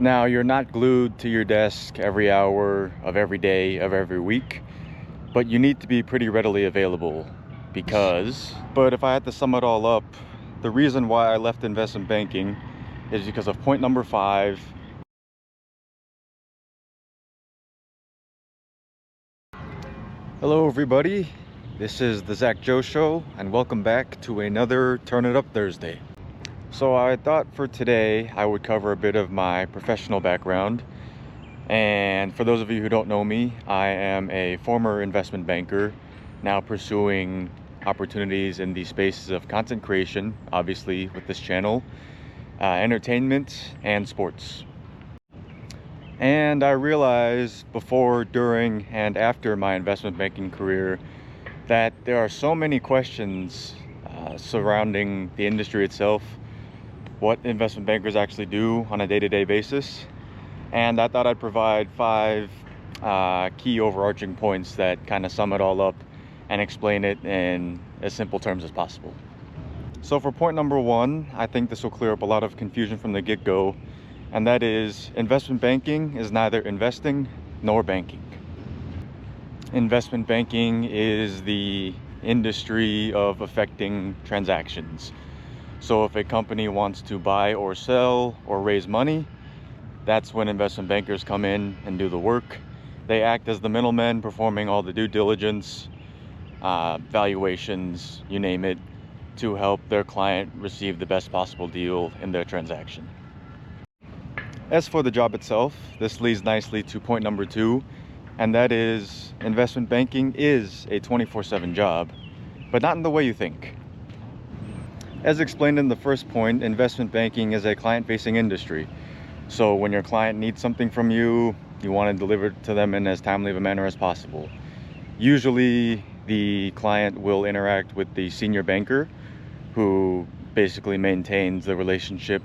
Now, you're not glued to your desk every hour of every day of every week, but you need to be pretty readily available but if I had to sum it all up, the reason why I left investment banking is because of point number 5. Hello everybody, this is the Zach Joe Show, and welcome back to another Turn It Up Thursday. So I thought for today I would cover a bit of my professional background. And for those of you who don't know me, I am a former investment banker, now pursuing opportunities in the spaces of content creation, obviously with this channel, entertainment, and sports. And I realized before, during, and after my investment banking career that there are so many questions surrounding the industry itself, what investment bankers actually do on a day-to-day basis. And I thought I'd provide 5 key overarching points that kind of sum it all up and explain it in as simple terms as possible. So for point number 1, I think this will clear up a lot of confusion from the get-go, and that is investment banking is neither investing nor banking. Investment banking is the industry of affecting transactions. So if a company wants to buy or sell or raise money, that's when investment bankers come in and do the work. They act as the middlemen, performing all the due diligence, valuations, you name it, to help their client receive the best possible deal in their transaction. As for the job itself, this leads nicely to point number 2, and that is investment banking is a 24/7 job, but not in the way you think. As explained in the first point, investment banking is a client-facing industry. So when your client needs something from you, you want to deliver it to them in as timely of a manner as possible. Usually the client will interact with the senior banker, who basically maintains the relationship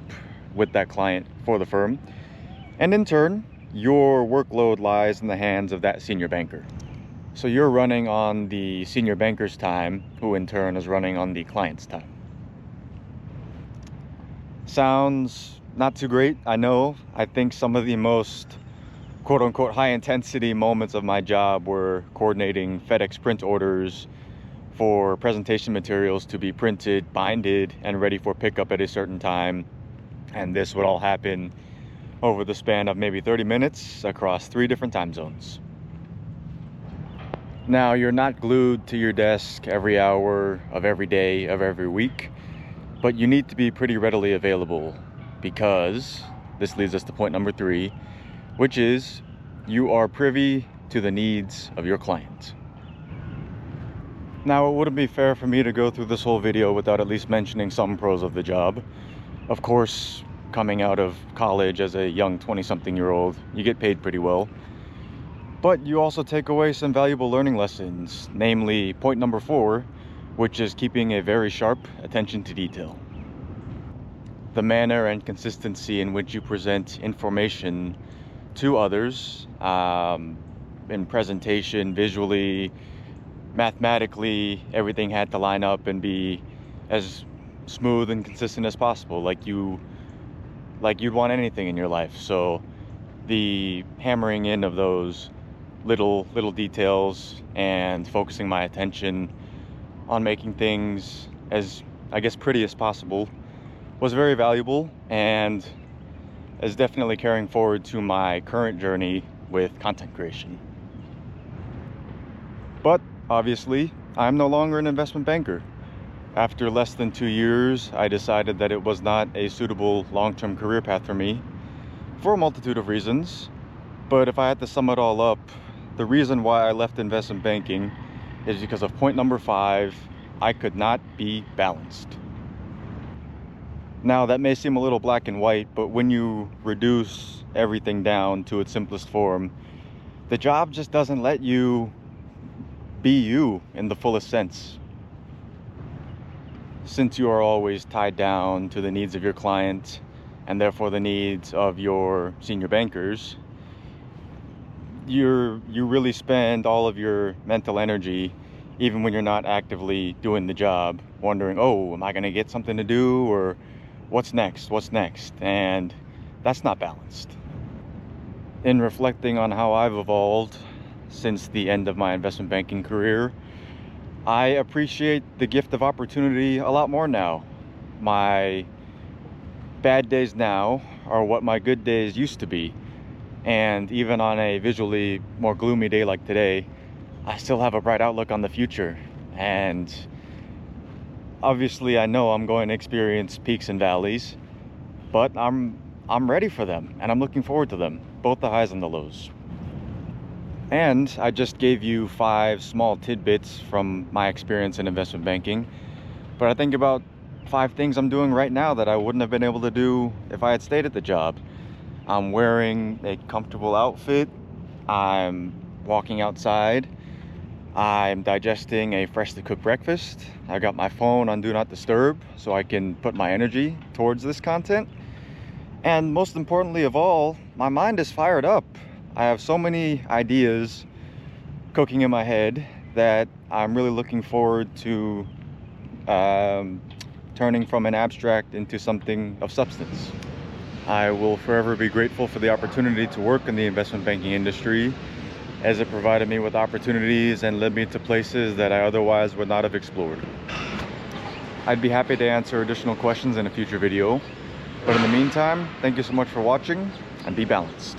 with that client for the firm. And in turn, your workload lies in the hands of that senior banker. So you're running on the senior banker's time, who in turn is running on the client's time. Sounds not too great, I know. I think some of the most quote-unquote high-intensity moments of my job were coordinating FedEx print orders for presentation materials to be printed, binded, and ready for pickup at a certain time. And this would all happen over the span of maybe 30 minutes across 3 different time zones. Now, you're not glued to your desk every hour of every day of every week, but you need to be pretty readily available, because this leads us to point number 3, which is you are privy to the needs of your client. Now, it wouldn't be fair for me to go through this whole video without at least mentioning some pros of the job. Of course, coming out of college as a young 20-something-year-old, you get paid pretty well. But you also take away some valuable learning lessons, namely point number 4, which is keeping a very sharp attention to detail. The manner and consistency in which you present information to others, in presentation, visually, mathematically, everything had to line up and be as smooth and consistent as possible, like you'd want anything in your life. So the hammering in of those little details and focusing my attention on making things as, I guess, pretty as possible was very valuable, and is definitely carrying forward to my current journey with content creation. But obviously, I'm no longer an investment banker. After less than 2 years, I decided that it was not a suitable long-term career path for me, for a multitude of reasons. But if I had to sum it all up, the reason why I left investment banking is because of point number 5, I could not be balanced. Now, that may seem a little black and white, but when you reduce everything down to its simplest form, the job just doesn't let you be you in the fullest sense. Since you are always tied down to the needs of your client, and therefore the needs of your senior bankers, you really spend all of your mental energy, even when you're not actively doing the job, wondering, oh, am I going to get something to do, or what's next? And that's not balanced. In reflecting on how I've evolved since the end of my investment banking career, I appreciate the gift of opportunity a lot more now. My bad days now are what my good days used to be. And even on a visually more gloomy day like today, I still have a bright outlook on the future. And obviously I know I'm going to experience peaks and valleys, but I'm ready for them and I'm looking forward to them, both the highs and the lows. And I just gave you 5 small tidbits from my experience in investment banking, but I think about 5 things I'm doing right now that I wouldn't have been able to do if I had stayed at the job. I'm wearing a comfortable outfit, I'm walking outside, I'm digesting a freshly cooked breakfast, I got my phone on Do Not Disturb so I can put my energy towards this content, and most importantly of all, my mind is fired up. I have so many ideas cooking in my head that I'm really looking forward to turning from an abstract into something of substance. I will forever be grateful for the opportunity to work in the investment banking industry, as it provided me with opportunities and led me to places that I otherwise would not have explored. I'd be happy to answer additional questions in a future video, but in the meantime, thank you so much for watching and be balanced.